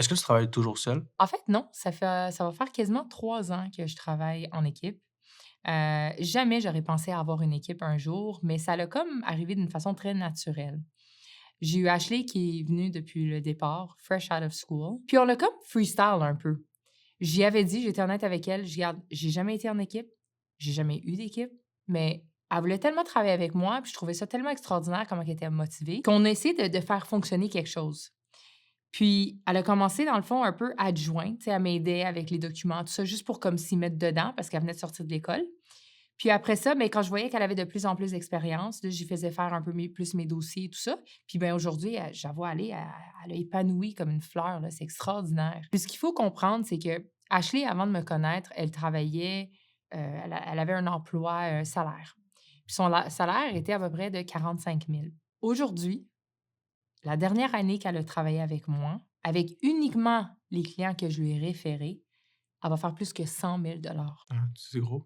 Est-ce que tu travailles toujours seul? En fait, non, ça va faire quasiment 3 ans que je travaille en équipe. Jamais j'aurais pensé avoir une équipe un jour, mais ça l'a comme arrivé d'une façon très naturelle. J'ai eu Ashley qui est venue depuis le départ, fresh out of school, puis on a comme freestyle un peu. J'y avais dit, j'étais honnête avec elle, je «Regarde, j'ai jamais été en équipe, j'ai jamais eu d'équipe, mais elle voulait tellement travailler avec moi, puis je trouvais ça tellement extraordinaire comment elle était motivée, qu'on a essayé de faire fonctionner quelque chose». Puis elle a commencé dans le fond un peu adjointe, tu sais, elle m'aidait avec les documents, tout ça, juste pour comme s'y mettre dedans parce qu'elle venait de sortir de l'école. Puis après ça, mais quand je voyais qu'elle avait de plus en plus d'expérience, là, j'y faisais faire un peu plus mes dossiers et tout ça. Puis ben aujourd'hui, je la vois aller, elle a épanoui comme une fleur, là, c'est extraordinaire. Puis ce qu'il faut comprendre, c'est que Ashley, avant de me connaître, elle travaillait, elle avait un emploi, un salaire. Puis son salaire était à peu près de 45 000. Aujourd'hui, la dernière année qu'elle a travaillé avec moi, avec uniquement les clients que je lui ai référés, elle va faire plus que 100 000 $. Ah, c'est gros.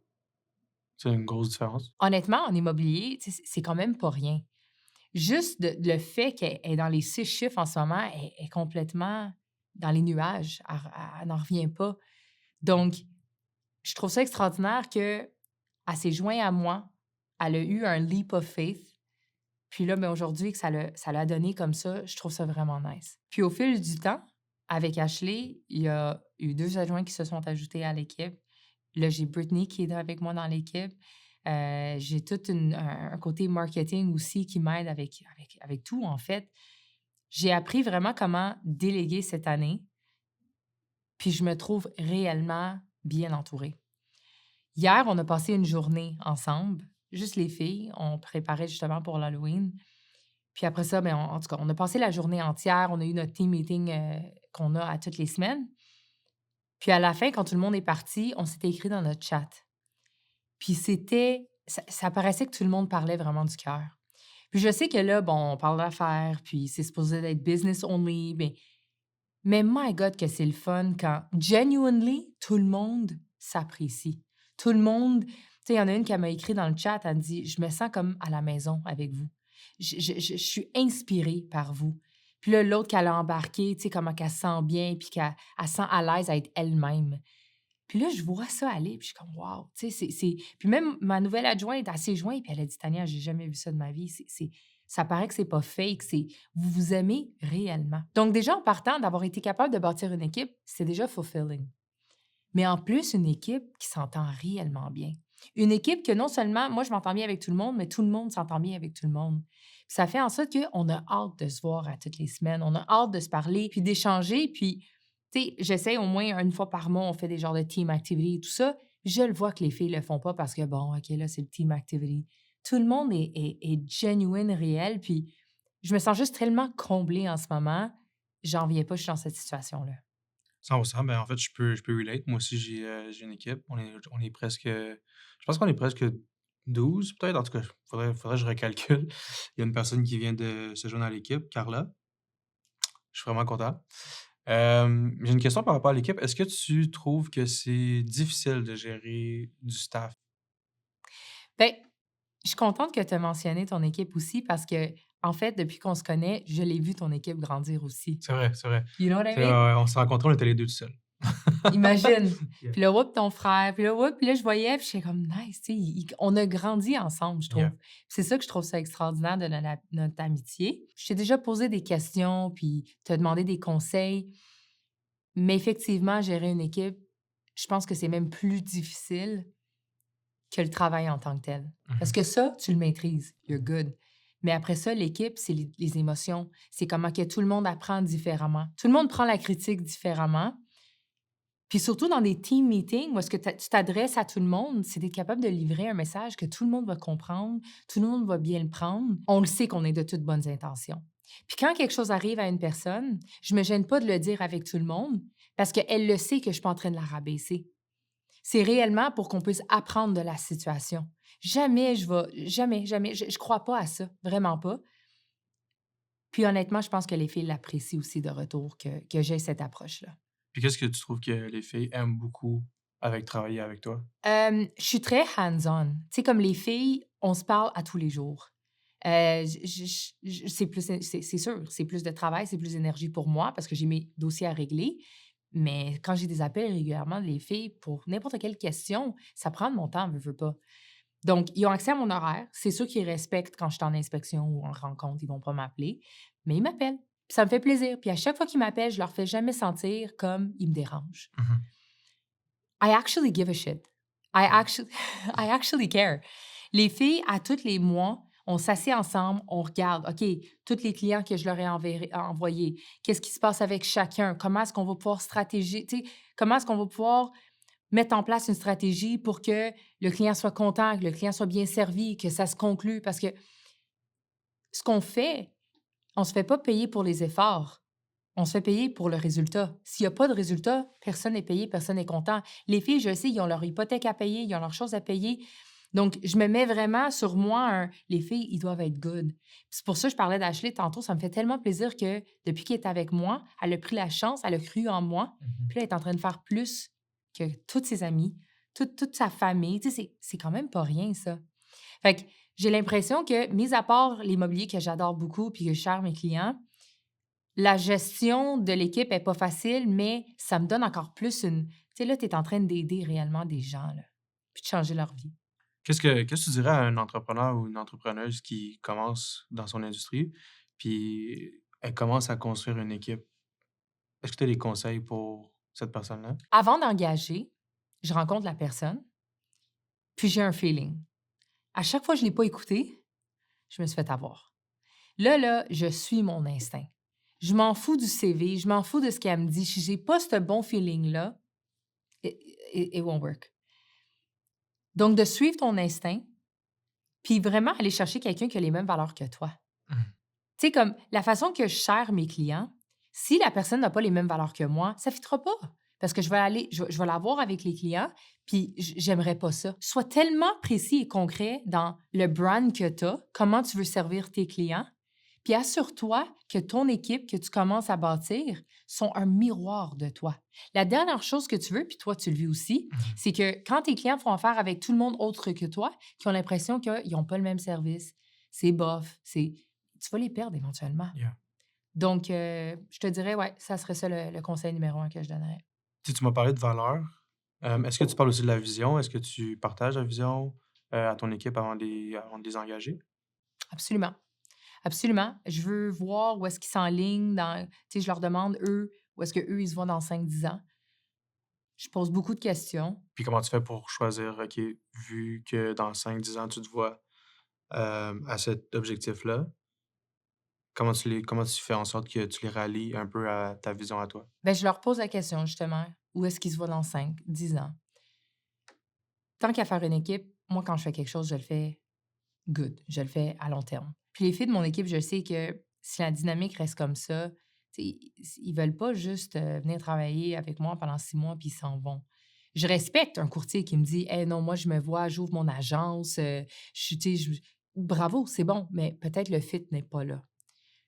C'est une grosse différence. Honnêtement, en immobilier, tu sais, c'est quand même pas rien. Juste le fait qu'elle est dans les 6 chiffres en ce moment, elle est complètement dans les nuages. Elle n'en revient pas. Donc, je trouve ça extraordinaire qu'elle s'est jointe à moi. Elle a eu un leap of faith. Puis là, ben, aujourd'hui que ça l'a donné comme ça, je trouve ça vraiment nice. Puis au fil du temps, avec Ashley, il y a eu 2 adjoints qui se sont ajoutés à l'équipe. Là, j'ai Brittany qui est avec moi dans l'équipe. J'ai tout un côté marketing aussi qui m'aide avec tout, en fait. J'ai appris vraiment comment déléguer cette année, puis je me trouve réellement bien entourée. Hier, on a passé une journée ensemble, juste les filles. On préparait justement pour l'Halloween. Puis après ça, ben, en tout cas, on a passé la journée entière. On a eu notre team meeting qu'on a à toutes les semaines. Puis à la fin, quand tout le monde est parti, on s'était écrit dans notre chat. Puis ça paraissait que tout le monde parlait vraiment du cœur. Puis je sais que là, bon, on parle d'affaires, puis c'est supposé être business only, mais my God que c'est le fun quand genuinely, tout le monde s'apprécie. Tout le monde, tu sais, il y en a une qui m'a écrit dans le chat, elle me dit: «Je me sens comme à la maison avec vous. Je suis inspirée par vous». Puis là, l'autre qu'elle a embarqué, tu sais, comment qu'elle se sent bien, puis qu'elle se sent à l'aise à être elle-même. Puis là, je vois ça aller, puis je suis comme: «Wow!» Tu sais, puis même ma nouvelle adjointe, elle s'est jointe, puis elle a dit: «Tania, j'ai jamais vu ça de ma vie. Ça paraît que c'est pas fake, vous vous aimez réellement». Donc déjà, en partant, d'avoir été capable de bâtir une équipe, c'est déjà fulfilling. Mais en plus, une équipe qui s'entend réellement bien. Une équipe que non seulement moi, je m'entends bien avec tout le monde, mais tout le monde s'entend bien avec tout le monde. Puis ça fait en sorte qu'on a hâte de se voir à toutes les semaines. On a hâte de se parler, puis d'échanger. Puis, tu sais, j'essaie au moins une fois par mois, on fait des genres de team activity et tout ça. Je le vois que les filles le font pas parce que, bon, OK, là, c'est le team activity. Tout le monde est genuine, réel. Puis je me sens juste tellement comblée en ce moment. J'en viens pas, je suis dans cette situation-là. 100%, ben, en fait, je peux relate. Moi aussi, j'ai une équipe. On est presque, je pense qu'on est presque 12 peut-être. En tout cas, faudrait que je recalcule. Il y a une personne qui vient de se joindre à l'équipe, Carla. Je suis vraiment content. J'ai une question par rapport à l'équipe. Est-ce que tu trouves que c'est difficile de gérer du staff? Ben, je suis contente que tu aies mentionné ton équipe aussi parce que, en fait, depuis qu'on se connaît, je l'ai vu ton équipe grandir aussi. C'est vrai, c'est vrai. You know what I C'est ouais, mean? ouais, on s'est rencontrés, on était les 2 tout seuls. Imagine. Yeah, Puis là, whoop, ton frère. Puis là, whoop, puis là, je voyais, puis j'étais comme nice, tu sais, on a grandi ensemble, je yeah. trouve. C'est ça que je trouve ça extraordinaire de notre amitié. Je t'ai déjà posé des questions, puis te demandé des conseils, mais effectivement, gérer une équipe, je pense que c'est même plus difficile que le travail en tant que tel. Parce Mmh. que ça, tu le maîtrises, you're good. Mais après ça, l'équipe, c'est les émotions. C'est comment que tout le monde apprend différemment. Tout le monde prend la critique différemment. Puis surtout dans des team meetings où est-ce que tu t'adresses à tout le monde, c'est d'être capable de livrer un message que tout le monde va comprendre, tout le monde va bien le prendre. On le sait qu'on est de toutes bonnes intentions. Puis quand quelque chose arrive à une personne, je me gêne pas de le dire avec tout le monde parce qu'elle le sait que je suis pas en train de la rabaisser. C'est réellement pour qu'on puisse apprendre de la situation. Jamais, je crois pas à ça, vraiment pas. Puis honnêtement, je pense que les filles l'apprécient aussi de retour que j'ai cette approche-là. Puis qu'est-ce que tu trouves que les filles aiment beaucoup avec travailler avec toi? Je suis très hands-on. Tu sais, comme les filles, on se parle à tous les jours. C'est sûr, c'est plus de travail, c'est plus d'énergie pour moi parce que j'ai mes dossiers à régler. Mais quand j'ai des appels régulièrement les filles pour n'importe quelle question, ça prend de mon temps, veux pas. Donc, ils ont accès à mon horaire. C'est sûr qu'ils respectent quand je suis en inspection ou en rencontre, ils vont pas m'appeler, mais ils m'appellent. Puis ça me fait plaisir. Puis à chaque fois qu'ils m'appellent, je leur fais jamais sentir comme ils me dérangent. Mhm. I actually give a shit. I actually care. Les filles, à tous les mois, on s'assied ensemble, on regarde, OK, tous les clients que je leur ai envoyés, qu'est-ce qui se passe avec chacun, comment est-ce qu'on va pouvoir comment est-ce qu'on va pouvoir mettre en place une stratégie pour que le client soit content, que le client soit bien servi, que ça se conclue. Parce que ce qu'on fait, on ne se fait pas payer pour les efforts. On se fait payer pour le résultat. S'il n'y a pas de résultat, personne n'est payé, personne n'est content. Les filles, je sais, ils ont leur hypothèque à payer, ils ont leurs choses à payer. Donc, je me mets vraiment sur moi les filles, ils doivent être good. C'est pour ça que je parlais d'Ashley tantôt. Ça me fait tellement plaisir que depuis qu'elle est avec moi, elle a pris la chance, elle a cru en moi. Puis là, elle est en train de faire plus que toutes ses amies, toute sa famille. Tu sais, c'est quand même pas rien, ça. Fait que j'ai l'impression que, mis à part l'immobilier que j'adore beaucoup puis que je sers mes clients, la gestion de l'équipe est pas facile, mais ça me donne encore plus une... Tu sais, là, tu es en train d'aider réellement des gens, là, puis de changer leur vie. Qu'est-ce que tu dirais à un entrepreneur ou une entrepreneuse qui commence dans son industrie, puis elle commence à construire une équipe? Est-ce que tu as des conseils pour cette personne-là? Avant d'engager, je rencontre la personne, puis j'ai un feeling. À chaque fois que je l'ai pas écouté, je me suis fait avoir. Là, je suis mon instinct. Je m'en fous du CV, je m'en fous de ce qu'elle me dit. Si j'ai pas ce bon feeling-là, it won't work. Donc, de suivre ton instinct, puis vraiment aller chercher quelqu'un qui a les mêmes valeurs que toi. Mhm. Tu sais, comme la façon que je gère mes clients, si la personne n'a pas les mêmes valeurs que moi, ça ne fitera pas. Parce que je vais l'avoir avec les clients, puis j'aimerais pas ça. Sois tellement précis et concret dans le brand que tu as, comment tu veux servir tes clients, puis assure-toi que ton équipe que tu commences à bâtir sont un miroir de toi. La dernière chose que tu veux, puis toi, tu le vis aussi, Mhm. c'est que quand tes clients font affaire avec tout le monde autre que toi, qui ont l'impression qu'ils n'ont pas le même service, c'est bof, tu vas les perdre éventuellement. Yeah. Donc, je te dirais, ouais, ça serait ça le conseil numéro 1 que je donnerais. Tu m'as parlé de valeurs. Est-ce que tu parles aussi de la vision? Est-ce que tu partages la vision, à ton équipe avant de les engager? Absolument. Absolument. Je veux voir où est-ce qu'ils s'enlignent dans... Tu sais, je leur demande, eux, où est-ce qu'eux, ils se voient dans 5-10 ans. Je pose beaucoup de questions. Puis comment tu fais pour choisir, OK, vu que dans 5 10 ans, tu te vois, à cet objectif-là, comment tu fais en sorte que tu les rallies un peu à ta vision à toi? Bien, je leur pose la question, justement, où est-ce qu'ils se voient dans 5-10 ans? Tant qu'à faire une équipe, moi, quand je fais quelque chose, je le fais good. Je le fais à long terme. Puis les filles de mon équipe, je sais que si la dynamique reste comme ça, tu sais, ils veulent pas juste venir travailler avec moi pendant 6 mois puis ils s'en vont. Je respecte un courtier qui me dit: hey, non, moi, je me vois, j'ouvre mon agence, tu sais, bravo, c'est bon, mais peut-être le fit n'est pas là.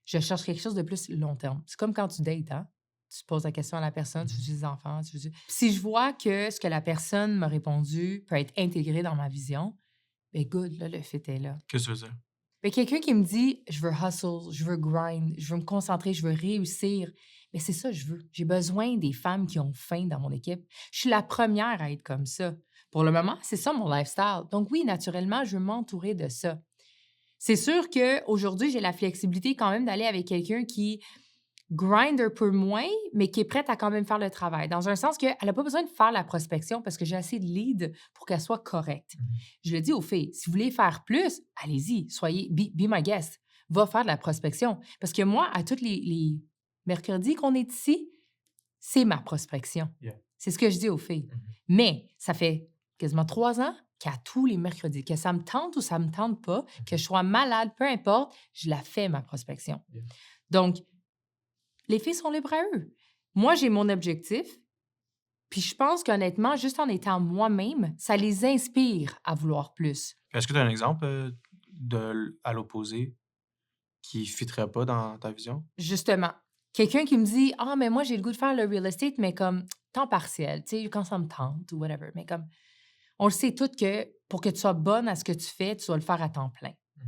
Je cherche quelque chose de plus long terme. C'est comme quand tu dates, hein? Tu poses la question à la personne, tu Mmh. veux des enfants, si je vois que ce que la personne m'a répondu peut être intégré dans ma vision, ben good, là, le fit est là. Qu'est-ce que tu veux dire? Mais quelqu'un qui me dit: «Je veux hustle, je veux grind, je veux me concentrer, je veux réussir», mais c'est ça que je veux. J'ai besoin des femmes qui ont faim dans mon équipe. Je suis la première à être comme ça. Pour le moment, c'est ça mon lifestyle. Donc oui, naturellement, je veux m'entourer de ça. C'est sûr qu'aujourd'hui, j'ai la flexibilité quand même d'aller avec quelqu'un qui grind un peu moins, mais qui est prête à quand même faire le travail. Dans un sens qu'elle n'a pas besoin de faire la prospection parce que j'ai assez de leads pour qu'elle soit correcte. Mmh. Je le dis aux filles, si vous voulez faire plus, allez-y, be my guest. Va faire de la prospection. Parce que moi, à tous les mercredis qu'on est ici, c'est ma prospection. Yeah. C'est ce que je dis aux filles. Mmh. Mais ça fait quasiment 3 ans qu'à tous les mercredis, que ça me tente ou ça me tente pas, que je sois malade, peu importe, je la fais, ma prospection. Yeah. Donc, les filles sont libres à eux. Moi, j'ai mon objectif, puis je pense qu'honnêtement, juste en étant moi-même, ça les inspire à vouloir plus. Est-ce que tu as un exemple, à l'opposé qui fitterait pas dans ta vision? Justement, quelqu'un qui me dit: «Ah, mais moi, j'ai le goût de faire le real estate, mais comme temps partiel, tu sais, quand ça me tente ou whatever». Mais comme, on le sait toutes que pour que tu sois bonne à ce que tu fais, tu dois le faire à temps plein. Mmh.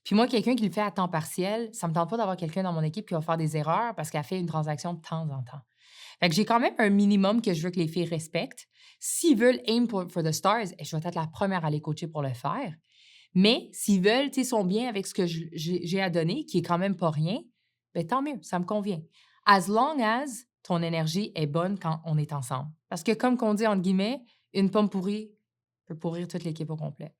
Puis moi, quelqu'un qui le fait à temps partiel, ça me tente pas d'avoir quelqu'un dans mon équipe qui va faire des erreurs parce qu'elle fait une transaction de temps en temps. Fait que j'ai quand même un minimum que je veux que les filles respectent. S'ils veulent aim for the stars, je vais être la première à les coacher pour le faire. Mais s'ils veulent, tu sais, sont bien avec ce que j'ai à donner, qui est quand même pas rien, ben tant mieux, ça me convient. As long as ton énergie est bonne quand on est ensemble. Parce que comme qu'on dit entre guillemets, une pomme pourrie peut pourrir toute l'équipe au complet.